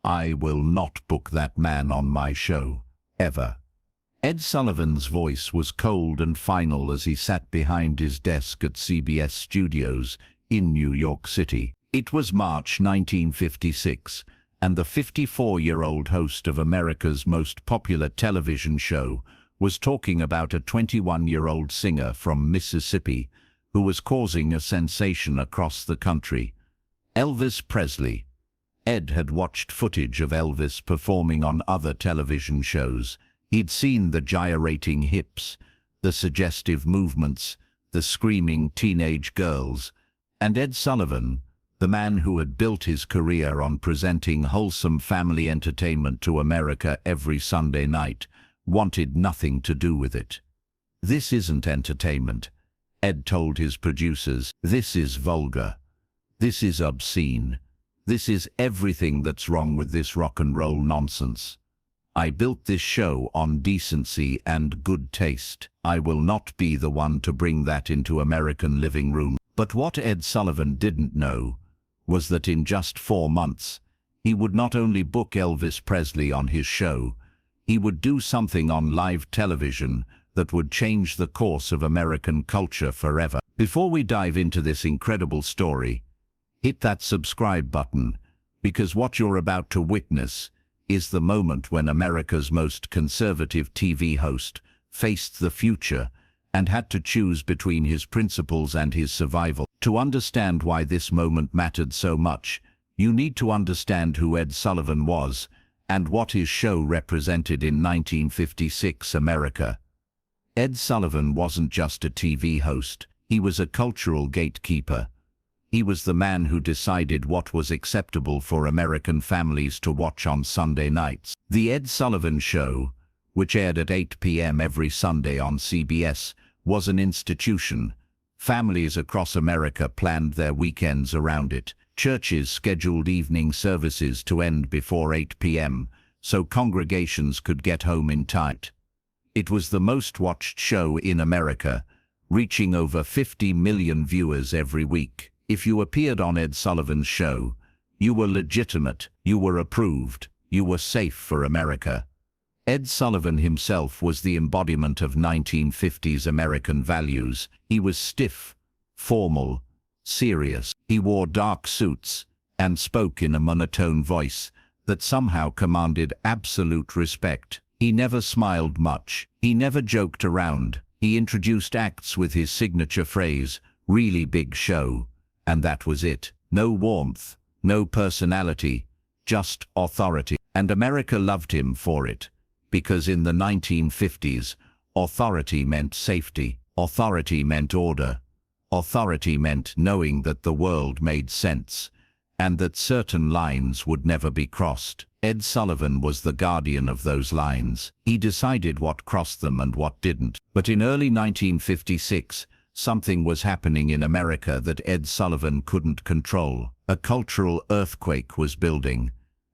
I will not book that man on my show, ever. Ed Sullivan's voice was cold and final as he sat behind his desk at CBS Studios in New York City. It was March 1956, and the 54-year-old host of America's most popular television show was talking about a 21-year-old singer from Mississippi who was causing a sensation across the country. Elvis Presley. Ed had watched footage of Elvis performing on other television shows. He'd seen the gyrating hips, the suggestive movements, the screaming teenage girls, and Ed Sullivan, the man who had built his career on presenting wholesome family entertainment to America every Sunday night, wanted nothing to do with it. "This isn't entertainment," Ed told his producers. "This is vulgar. This is obscene. This is everything that's wrong with this rock and roll nonsense. I built this show on decency and good taste. I will not be the one to bring that into American living room." But what Ed Sullivan didn't know was that in just 4 months, he would not only book Elvis Presley on his show, he would do something on live television that would change the course of American culture forever. Before we dive into this incredible story, hit that subscribe button, because what you're about to witness is the moment when America's most conservative TV host faced the future and had to choose between his principles and his survival. To understand why this moment mattered so much, you need to understand who Ed Sullivan was and what his show represented in 1956 America. Ed Sullivan wasn't just a TV host, he was a cultural gatekeeper. He was the man who decided what was acceptable for American families to watch on Sunday nights. The Ed Sullivan Show, which aired at 8 p.m. every Sunday on CBS, was an institution. Families across America planned their weekends around it. Churches scheduled evening services to end before 8 p.m. so congregations could get home in time. It was the most watched show in America, reaching over 50 million viewers every week. If you appeared on Ed Sullivan's show, you were legitimate, you were approved, you were safe for America. Ed Sullivan himself was the embodiment of 1950s American values. He was stiff, formal, serious. He wore dark suits and spoke in a monotone voice that somehow commanded absolute respect. He never smiled much. He never joked around. He introduced acts with his signature phrase, "Really big show." And that was it. No warmth, no personality, just authority. And America loved him for it, because in the 1950s, authority meant safety, authority meant order, authority meant knowing that the world made sense, and that certain lines would never be crossed. Ed Sullivan was the guardian of those lines. He decided what crossed them and what didn't. But in early 1956, something was happening in America that Ed Sullivan couldn't control. A cultural earthquake was building,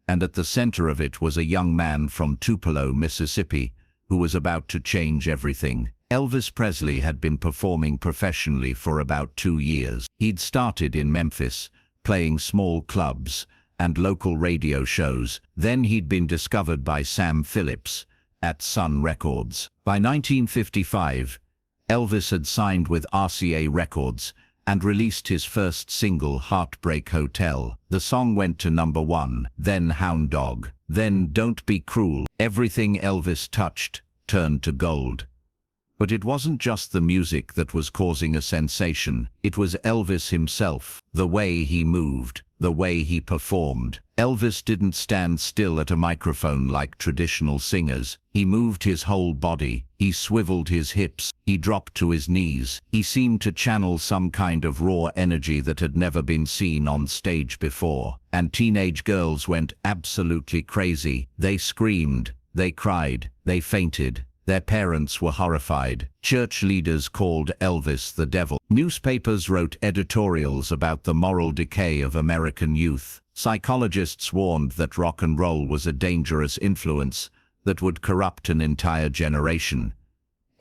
and at the center of it was a young man from Tupelo, Mississippi, who was about to change everything. Elvis Presley had been performing professionally for about 2 years. He'd started in Memphis, playing small clubs and local radio shows. Then he'd been discovered by Sam Phillips at Sun Records. By 1955, Elvis had signed with RCA Records and released his first single, Heartbreak Hotel. The song went to #1, then Hound Dog, then Don't Be Cruel. Everything Elvis touched turned to gold. But it wasn't just the music that was causing a sensation. It was Elvis himself, the way he moved, the way he performed. Elvis didn't stand still at a microphone like traditional singers. He moved his whole body. He swiveled his hips. He dropped to his knees. He seemed to channel some kind of raw energy that had never been seen on stage before. And teenage girls went absolutely crazy. They screamed, they cried, they fainted. Their parents were horrified. Church leaders called Elvis the devil. Newspapers wrote editorials about the moral decay of American youth. Psychologists warned that rock and roll was a dangerous influence that would corrupt an entire generation.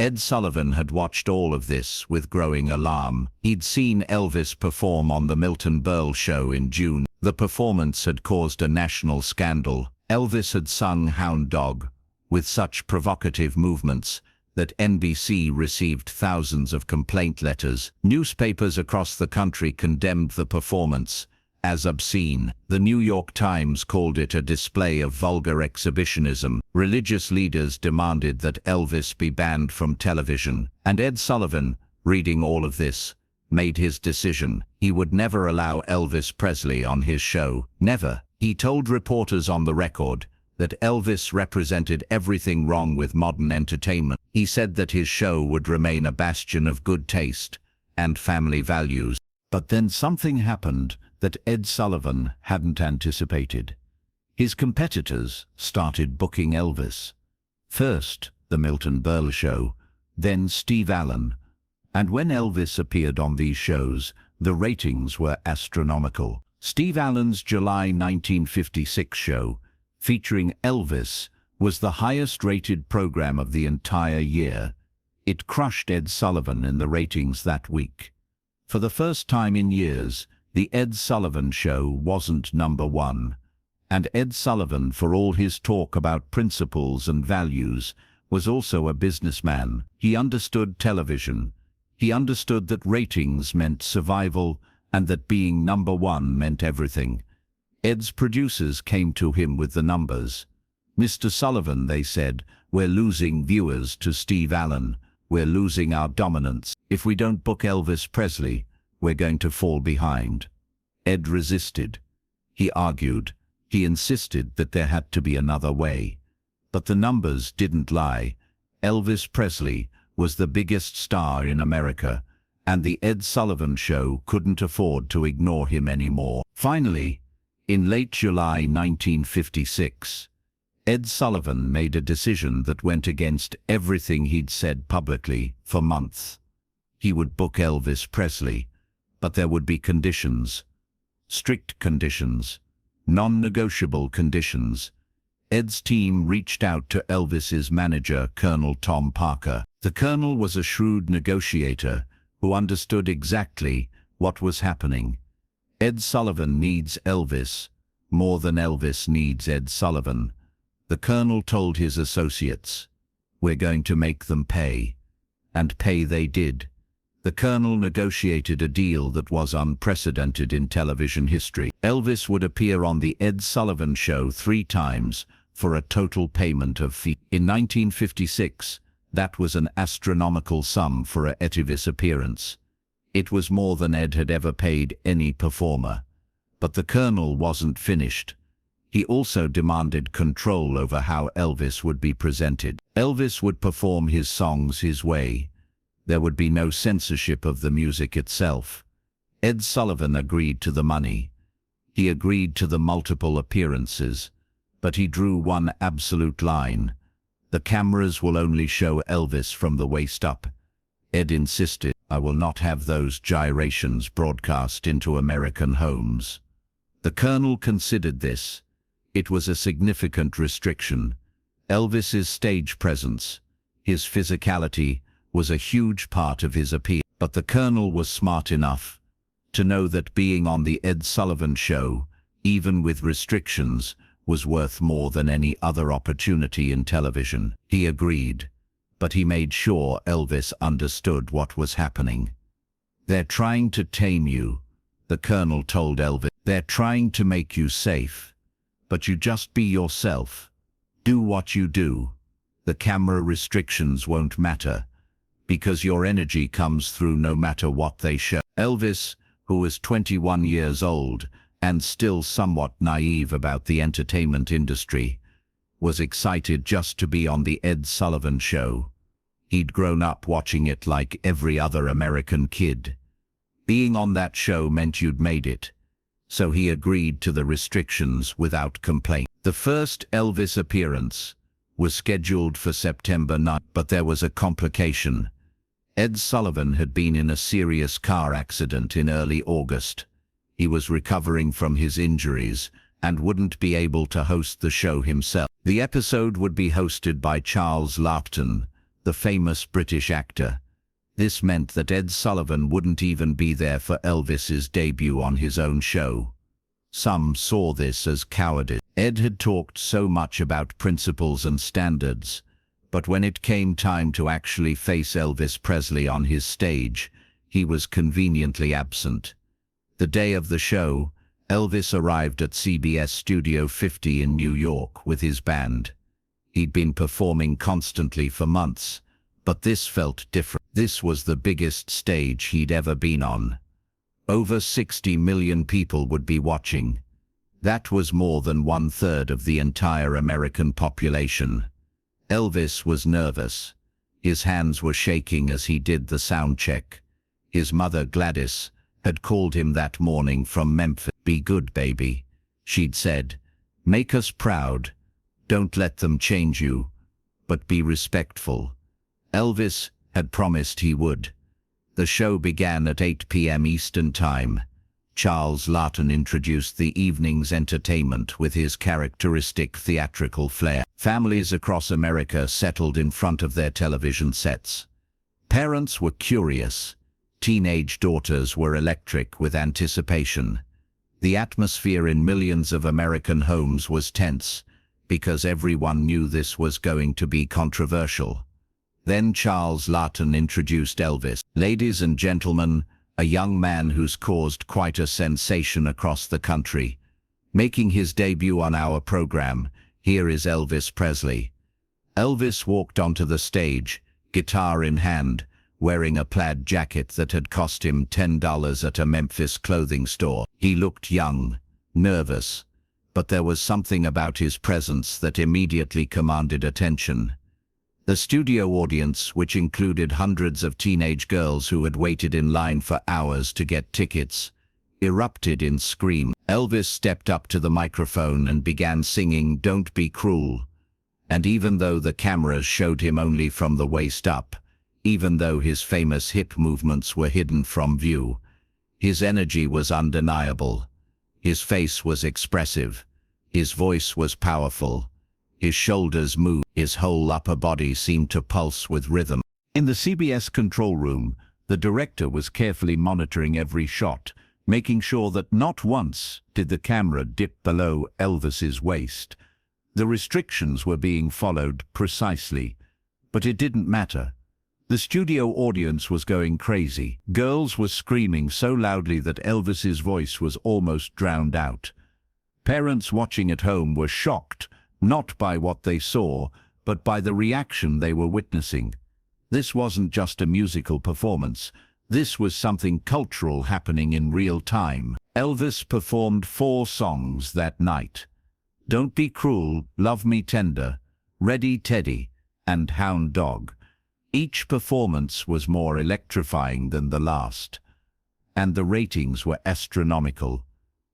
Ed Sullivan had watched all of this with growing alarm. He'd seen Elvis perform on the Milton Berle show in June. The performance had caused a national scandal. Elvis had sung Hound Dog with such provocative movements that NBC received thousands of complaint letters. Newspapers across the country condemned the performance as obscene. The New York Times called it a display of vulgar exhibitionism. Religious leaders demanded that Elvis be banned from television. And Ed Sullivan, reading all of this, made his decision. He would never allow Elvis Presley on his show. Never. He told reporters on the record that Elvis represented everything wrong with modern entertainment. He said that his show would remain a bastion of good taste and family values. But then something happened that Ed Sullivan hadn't anticipated. His competitors started booking Elvis. First, the Milton Berle Show, then Steve Allen. And when Elvis appeared on these shows, the ratings were astronomical. Steve Allen's July 1956 show, featuring Elvis, was the highest-rated program of the entire year. It crushed Ed Sullivan in the ratings that week. For the first time in years, the Ed Sullivan Show wasn't number one. And Ed Sullivan, for all his talk about principles and values, was also a businessman. He understood television. He understood that ratings meant survival and that being number one meant everything. Ed's producers came to him with the numbers. "Mr. Sullivan," they said, "we're losing viewers to Steve Allen. We're losing our dominance. If we don't book Elvis Presley, we're going to fall behind." Ed resisted. He argued. He insisted that there had to be another way. But the numbers didn't lie. Elvis Presley was the biggest star in America, and the Ed Sullivan Show couldn't afford to ignore him anymore. Finally, in late July 1956, Ed Sullivan made a decision that went against everything he'd said publicly for months. He would book Elvis Presley, but there would be conditions. Strict conditions. Non-negotiable conditions. Ed's team reached out to Elvis's manager, Colonel Tom Parker. The Colonel was a shrewd negotiator who understood exactly what was happening. Ed Sullivan needs Elvis more than Elvis needs Ed Sullivan. The Colonel told his associates, "We're going to make them pay." And pay they did. The Colonel negotiated a deal that was unprecedented in television history. Elvis would appear on the Ed Sullivan Show 3 times for a total payment of fee. In 1956, that was an astronomical sum for a Elvis appearance. It was more than Ed had ever paid any performer. But the Colonel wasn't finished. He also demanded control over how Elvis would be presented. Elvis would perform his songs his way. There would be no censorship of the music itself. Ed Sullivan agreed to the money. He agreed to the multiple appearances. But he drew one absolute line. The cameras will only show Elvis from the waist up. Ed insisted, "I will not have those gyrations broadcast into American homes." The Colonel considered this. It was a significant restriction. Elvis's stage presence, his physicality, was a huge part of his appeal. But the Colonel was smart enough to know that being on the Ed Sullivan Show, even with restrictions, was worth more than any other opportunity in television. He agreed, but he made sure Elvis understood what was happening. "They're trying to tame you," the Colonel told Elvis. "They're trying to make you safe. But you just be yourself. Do what you do. The camera restrictions won't matter, because your energy comes through no matter what they show." Elvis, who was 21 years old and still somewhat naive about the entertainment industry, was excited just to be on the Ed Sullivan Show. He'd grown up watching it like every other American kid. Being on that show meant you'd made it. So he agreed to the restrictions without complaint. The first Elvis appearance was scheduled for September 9, but there was a complication. Ed Sullivan had been in a serious car accident in early August. He was recovering from his injuries and wouldn't be able to host the show himself. The episode would be hosted by Charles Laughton, the famous British actor. This meant that Ed Sullivan wouldn't even be there for Elvis's debut on his own show. Some saw this as cowardice. Ed had talked so much about principles and standards, but when it came time to actually face Elvis Presley on his stage, he was conveniently absent. The day of the show, Elvis arrived at CBS Studio 50 in New York with his band. He'd been performing constantly for months, but this felt different. This was the biggest stage he'd ever been on. Over 60 million people would be watching. That was more than 1/3 of the entire American population. Elvis was nervous. His hands were shaking as he did the sound check. His mother, Gladys, had called him that morning from Memphis. "Be good, baby," she'd said. "Make us proud. Don't let them change you, but be respectful." Elvis had promised he would. The show began at 8 p.m. Eastern Time. Charles Laughton introduced the evening's entertainment with his characteristic theatrical flair. Families across America settled in front of their television sets. Parents were curious. Teenage daughters were electric with anticipation. The atmosphere in millions of American homes was tense, because everyone knew this was going to be controversial. Then Charles Laughton introduced Elvis. "Ladies and gentlemen, a young man who's caused quite a sensation across the country. Making his debut on our program, here is Elvis Presley." Elvis walked onto the stage, guitar in hand, wearing a plaid jacket that had cost him $10 at a Memphis clothing store. He looked young, nervous, but there was something about his presence that immediately commanded attention. The studio audience, which included hundreds of teenage girls who had waited in line for hours to get tickets, erupted in screams. Elvis stepped up to the microphone and began singing "Don't Be Cruel." And even though the cameras showed him only from the waist up, even though his famous hip movements were hidden from view, his energy was undeniable. His face was expressive. His voice was powerful. His shoulders moved. His whole upper body seemed to pulse with rhythm. In the CBS control room, the director was carefully monitoring every shot, making sure that not once did the camera dip below Elvis's waist. The restrictions were being followed precisely, but it didn't matter. The studio audience was going crazy. Girls were screaming so loudly that Elvis's voice was almost drowned out. Parents watching at home were shocked, not by what they saw, but by the reaction they were witnessing. This wasn't just a musical performance. This was something cultural happening in real time. Elvis performed 4 songs that night: "Don't Be Cruel," "Love Me Tender," "Ready Teddy," and "Hound Dog." Each performance was more electrifying than the last, and the ratings were astronomical.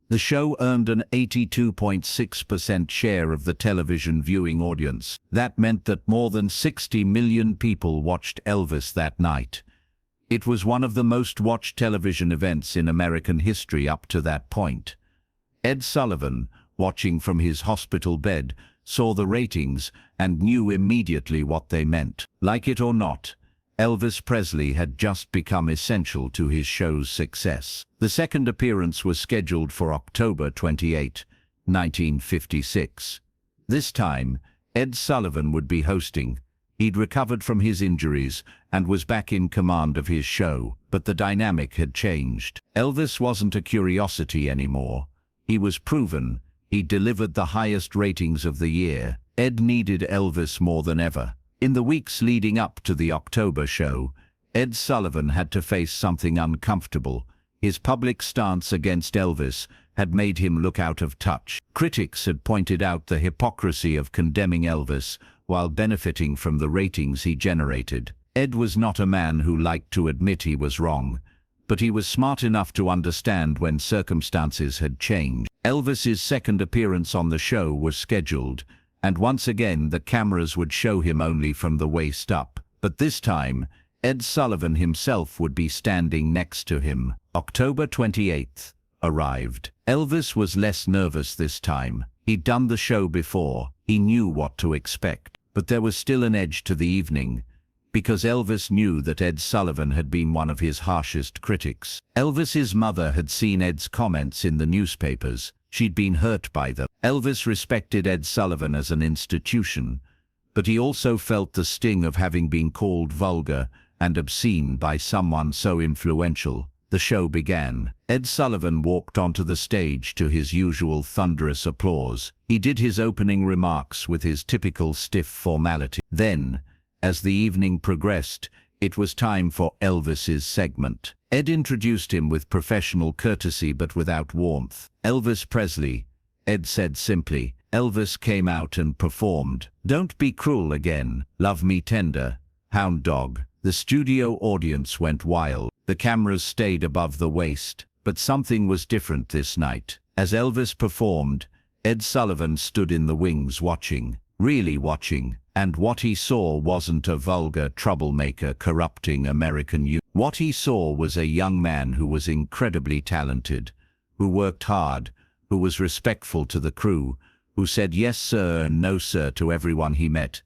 The show earned an 82.6% share of the television viewing audience. That meant that more than 60 million people watched Elvis that night. It was one of the most watched television events in American history up to that point. Ed Sullivan, watching from his hospital bed, saw the ratings and knew immediately what they meant. Like it or not, Elvis Presley had just become essential to his show's success. The second appearance was scheduled for October 28, 1956. This time, Ed Sullivan would be hosting. He'd recovered from his injuries and was back in command of his show, but the dynamic had changed. Elvis wasn't a curiosity anymore. He was proven. He delivered the highest ratings of the year. Ed needed Elvis more than ever. In the weeks leading up to the October show, Ed Sullivan had to face something uncomfortable. His public stance against Elvis had made him look out of touch. Critics had pointed out the hypocrisy of condemning Elvis while benefiting from the ratings he generated. Ed was not a man who liked to admit he was wrong, but he was smart enough to understand when circumstances had changed. Elvis's second appearance on the show was scheduled, and once again the cameras would show him only from the waist up. But this time, Ed Sullivan himself would be standing next to him. October 28th arrived. Elvis was less nervous this time. He'd done the show before. He knew what to expect. But there was still an edge to the evening, because Elvis knew that Ed Sullivan had been one of his harshest critics. Elvis's mother had seen Ed's comments in the newspapers. She'd been hurt by them. Elvis respected Ed Sullivan as an institution, but he also felt the sting of having been called vulgar and obscene by someone so influential. The show began. Ed Sullivan walked onto the stage to his usual thunderous applause. He did his opening remarks with his typical stiff formality. Then, as the evening progressed, it was time for Elvis's segment. Ed introduced him with professional courtesy but without warmth. "Elvis Presley," Ed said simply. Elvis came out and performed "Don't Be Cruel Again, Love Me Tender, Hound Dog." The studio audience went wild. The cameras stayed above the waist, but something was different this night. As Elvis performed, Ed Sullivan stood in the wings watching, really watching, and what he saw wasn't a vulgar troublemaker corrupting American youth. What he saw was a young man who was incredibly talented, who worked hard, who was respectful to the crew, who said yes sir and no sir to everyone he met.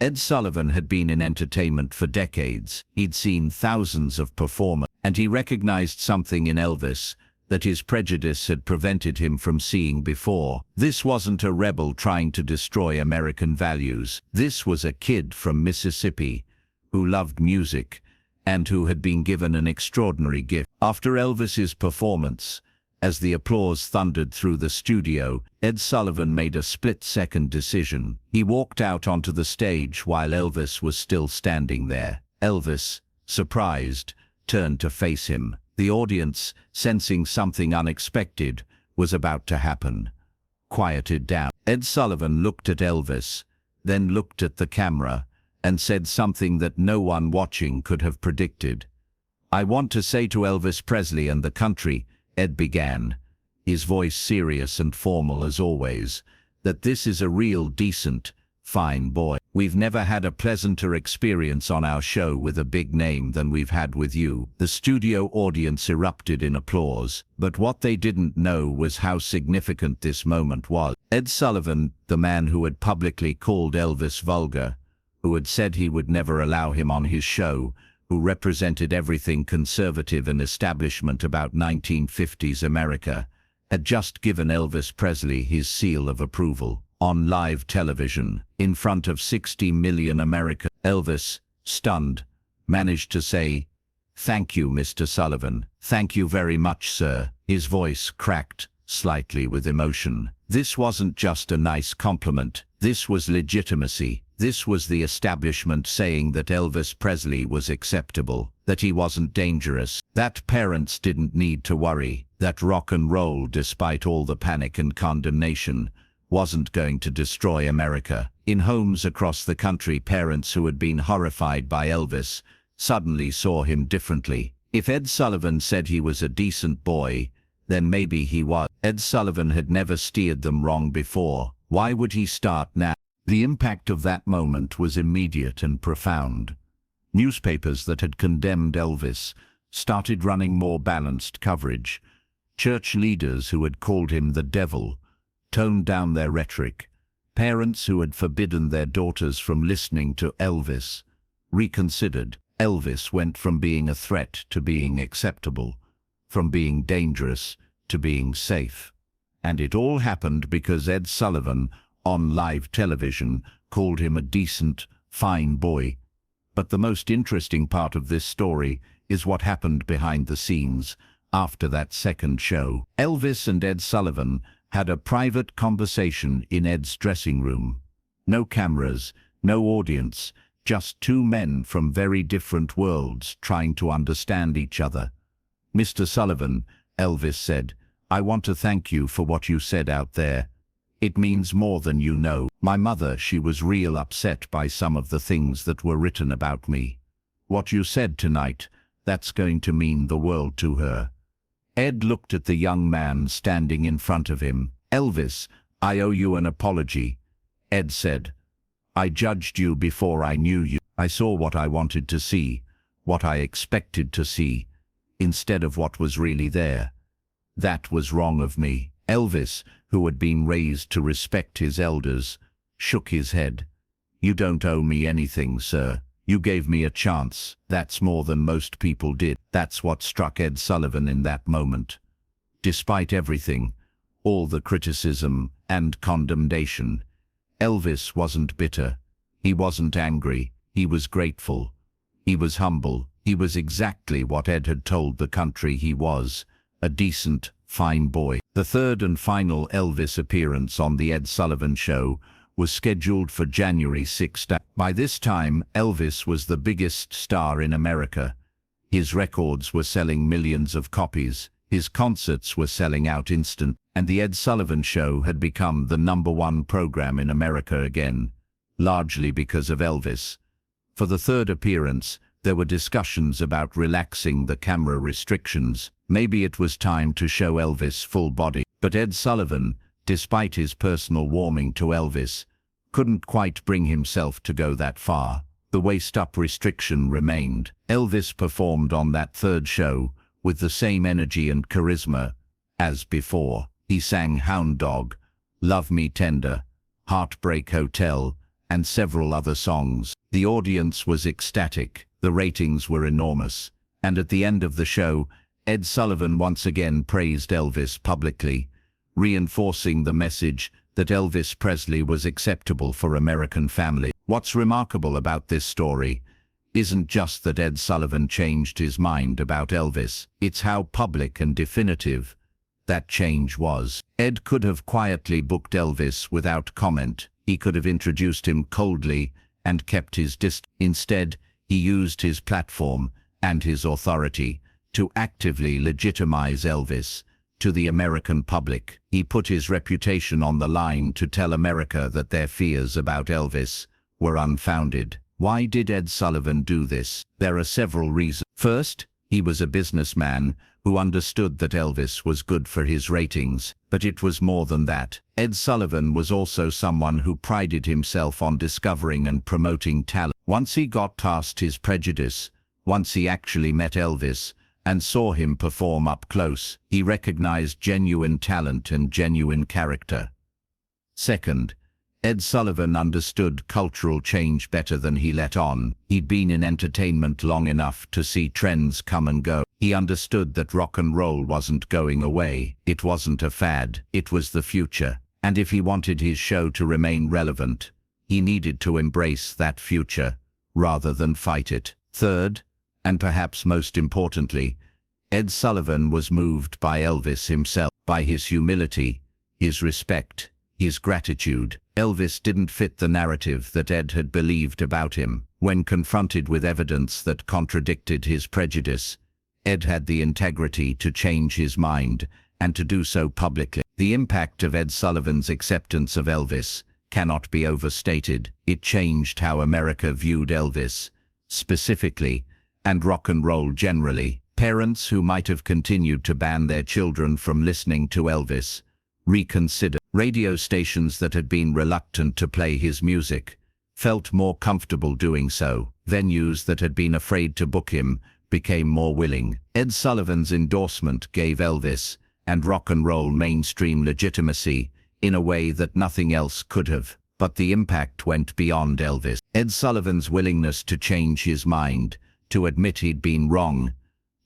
Ed Sullivan had been in entertainment for decades. He'd seen thousands of performers, and he recognized something in Elvis that his prejudice had prevented him from seeing before. This wasn't a rebel trying to destroy American values. This was a kid from Mississippi who loved music and who had been given an extraordinary gift. After Elvis's performance, as the applause thundered through the studio, Ed Sullivan made a split-second decision. He walked out onto the stage while Elvis was still standing there. Elvis, surprised, turned to face him. The audience, sensing something unexpected was about to happen, quieted down. Ed Sullivan looked at Elvis, then looked at the camera, and said something that no one watching could have predicted. "I want to say to Elvis Presley and the country," Ed began, his voice serious and formal as always, "that this is a real decent, fine boy. We've never had a pleasanter experience on our show with a big name than we've had with you." The studio audience erupted in applause, but what they didn't know was how significant this moment was. Ed Sullivan, the man who had publicly called Elvis vulgar, who had said he would never allow him on his show, who represented everything conservative and establishment about 1950s America, had just given Elvis Presley his seal of approval. On live television, in front of 60 million Americans. Elvis, stunned, managed to say, "Thank you, Mr. Sullivan. Thank you very much, sir." His voice cracked slightly with emotion. This wasn't just a nice compliment. This was legitimacy. This was the establishment saying that Elvis Presley was acceptable, that he wasn't dangerous, that parents didn't need to worry, that rock and roll, despite all the panic and condemnation, wasn't going to destroy America. In homes across the country, parents who had been horrified by Elvis suddenly saw him differently. If Ed Sullivan said he was a decent boy, then maybe he was. Ed Sullivan had never steered them wrong before. Why would he start now? The impact of that moment was immediate and profound. Newspapers that had condemned Elvis started running more balanced coverage. Church leaders who had called him the devil toned down their rhetoric. Parents who had forbidden their daughters from listening to Elvis reconsidered. Elvis went from being a threat to being acceptable, from being dangerous to being safe. And it all happened because Ed Sullivan, on live television, called him a decent, fine boy. But the most interesting part of this story is what happened behind the scenes after that second show. Elvis and Ed Sullivan had a private conversation in Ed's dressing room. No cameras, no audience, just two men from very different worlds trying to understand each other. "Mr. Sullivan," Elvis said, "I want to thank you for what you said out there. It means more than you know. My mother, she was real upset by some of the things that were written about me. What you said tonight, that's going to mean the world to her." Ed looked at the young man standing in front of him. "Elvis, I owe you an apology," Ed said. "I judged you before I knew you. I saw what I wanted to see, what I expected to see, instead of what was really there. That was wrong of me." Elvis, who had been raised to respect his elders, shook his head. "You don't owe me anything, sir. You gave me a chance. That's more than most people did." That's what struck Ed Sullivan in that moment. Despite everything, all the criticism and condemnation. Elvis wasn't bitter. He wasn't angry. He was grateful. He was humble. He was exactly what Ed had told the country he was, a decent, fine boy. The third and final Elvis appearance on The Ed Sullivan Show was scheduled for January 6. By this time, Elvis was the biggest star in America. His records were selling millions of copies. His concerts were selling out instant, and The Ed Sullivan Show had become the #1 program in America again, largely because of Elvis. For the third appearance, there were discussions about relaxing the camera restrictions. Maybe it was time to show Elvis full body. But Ed Sullivan, despite his personal warming to Elvis, couldn't quite bring himself to go that far. The waist-up restriction remained. Elvis performed on that third show with the same energy and charisma as before. He sang Hound Dog, Love Me Tender, Heartbreak Hotel, and several other songs. The audience was ecstatic. The ratings were enormous. And at the end of the show, Ed Sullivan once again praised Elvis publicly, reinforcing the message that Elvis Presley was acceptable for American family. What's remarkable about this story isn't just that Ed Sullivan changed his mind about Elvis, it's how public and definitive that change was. Ed could have quietly booked Elvis without comment. He could have introduced him coldly and kept his distance. Instead, he used his platform and his authority to actively legitimize Elvis to the American public. He put his reputation on the line to tell America that their fears about Elvis were unfounded. Why did Ed Sullivan do this? There are several reasons. First, he was a businessman who understood that Elvis was good for his ratings, but it was more than that. Ed Sullivan was also someone who prided himself on discovering and promoting talent. Once he got past his prejudice, once he actually met Elvis and saw him perform up close, he recognized genuine talent and genuine character. Second, Ed Sullivan understood cultural change better than he let on. He'd been in entertainment long enough to see trends come and go. He understood that rock and roll wasn't going away. It wasn't a fad. It was the future. And if he wanted his show to remain relevant, he needed to embrace that future rather than fight it. Third, and perhaps most importantly, Ed Sullivan was moved by Elvis himself, by his humility, his respect, his gratitude. Elvis didn't fit the narrative that Ed had believed about him. When confronted with evidence that contradicted his prejudice, Ed had the integrity to change his mind and to do so publicly. The impact of Ed Sullivan's acceptance of Elvis cannot be overstated. It changed how America viewed Elvis, specifically, and rock and roll generally. Parents who might have continued to ban their children from listening to Elvis reconsidered. Radio stations that had been reluctant to play his music felt more comfortable doing so. Venues that had been afraid to book him became more willing. Ed Sullivan's endorsement gave Elvis and rock and roll mainstream legitimacy in a way that nothing else could have. But the impact went beyond Elvis. Ed Sullivan's willingness to change his mind, to admit he'd been wrong,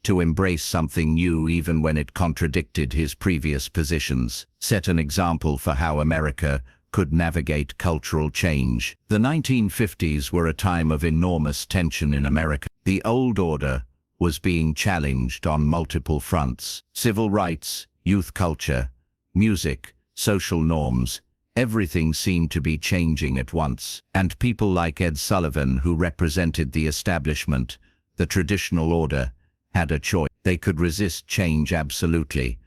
to embrace something new even when it contradicted his previous positions, set an example for how America could navigate cultural change. The 1950s were a time of enormous tension in America. The old order was being challenged on multiple fronts. Civil rights, youth culture, music, social norms, everything seemed to be changing at once. And people like Ed Sullivan, who represented the establishment, the traditional order, had a choice. They could resist change absolutely,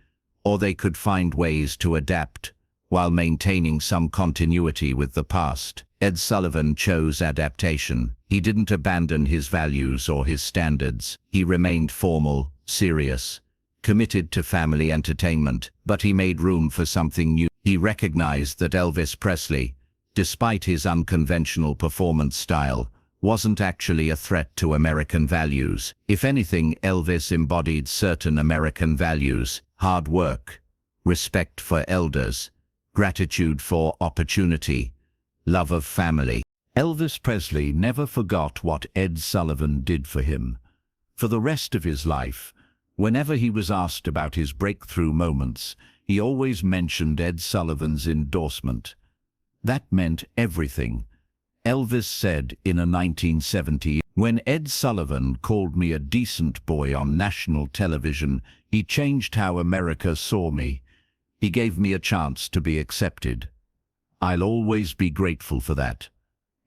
or they could find ways to adapt while maintaining some continuity with the past. Ed Sullivan chose adaptation. He didn't abandon his values or his standards. He remained formal, serious, committed to family entertainment, but he made room for something new. He recognized that Elvis Presley, despite his unconventional performance style, wasn't actually a threat to American values. If anything, Elvis embodied certain American values: hard work, respect for elders, gratitude for opportunity, love of family. Elvis Presley never forgot what Ed Sullivan did for him. For the rest of his life, whenever he was asked about his breakthrough moments, He always mentioned Ed Sullivan's endorsement. That meant everything. Elvis said in a 1970, "When Ed Sullivan called me a decent boy on national television, he changed how America saw me. He gave me a chance to be accepted. I'll always be grateful for that."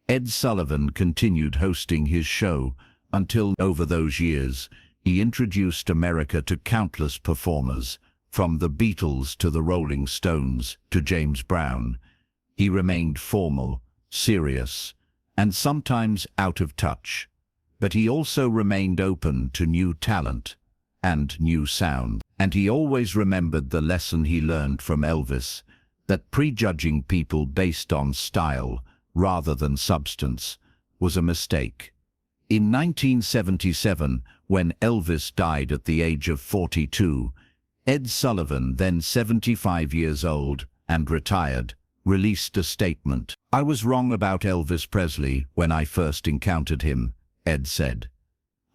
Ed Sullivan continued hosting his show until, over those years, he introduced America to countless performers, from the Beatles to the Rolling Stones to James Brown. He remained formal, serious, and sometimes out of touch. But he also remained open to new talent and new sound. And he always remembered the lesson he learned from Elvis, that prejudging people based on style rather than substance was a mistake. In 1977, when Elvis died at the age of 42, Ed Sullivan, then 75 years old and retired, released a statement. "I was wrong about Elvis Presley when I first encountered him," Ed said.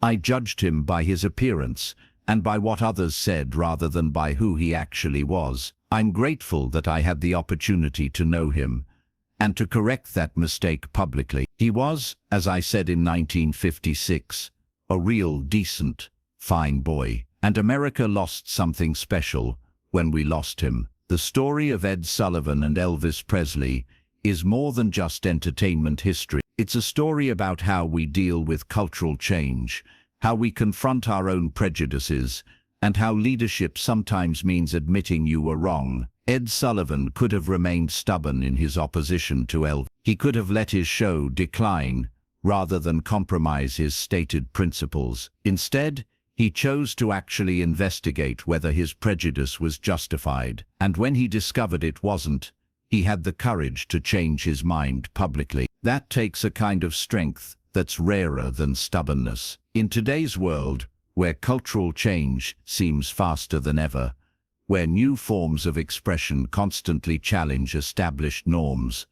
"I judged him by his appearance and by what others said rather than by who he actually was. I'm grateful that I had the opportunity to know him and to correct that mistake publicly. He was, as I said in 1956, a real decent, fine boy, and America lost something special when we lost him." The story of Ed Sullivan and Elvis Presley is more than just entertainment history. It's a story about how we deal with cultural change, how we confront our own prejudices, and how leadership sometimes means admitting you were wrong. Ed Sullivan could have remained stubborn in his opposition to Elvis. He could have let his show decline rather than compromise his stated principles. Instead, he chose to actually investigate whether his prejudice was justified. And when he discovered it wasn't, he had the courage to change his mind publicly. That takes a kind of strength that's rarer than stubbornness. In today's world, where cultural change seems faster than ever, where new forms of expression constantly challenge established norms,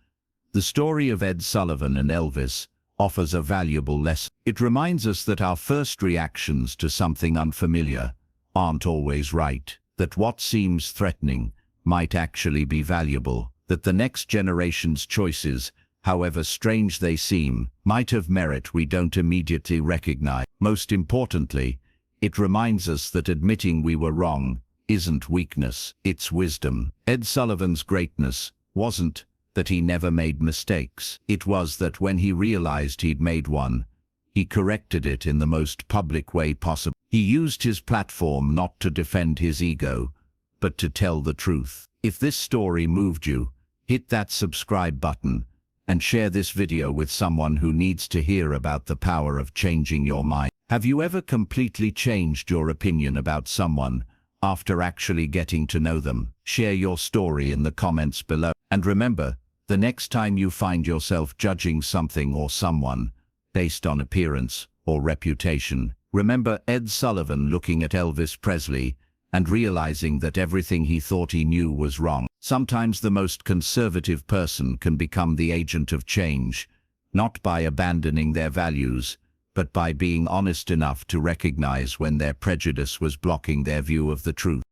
the story of Ed Sullivan and Elvis offers a valuable lesson. It reminds us that our first reactions to something unfamiliar aren't always right, that what seems threatening might actually be valuable, that the next generation's choices, however strange they seem, might have merit we don't immediately recognize. Most importantly, it reminds us that admitting we were wrong isn't weakness, it's wisdom. Ed Sullivan's greatness wasn't that he never made mistakes. It was that when he realized he'd made one, he corrected it in the most public way possible. He used his platform not to defend his ego, but to tell the truth. If this story moved you, hit that subscribe button and share this video with someone who needs to hear about the power of changing your mind. Have you ever completely changed your opinion about someone after actually getting to know them? Share your story in the comments below. And remember, the next time you find yourself judging something or someone based on appearance or reputation, remember Ed Sullivan looking at Elvis Presley and realizing that everything he thought he knew was wrong. Sometimes the most conservative person can become the agent of change, not by abandoning their values, but by being honest enough to recognize when their prejudice was blocking their view of the truth.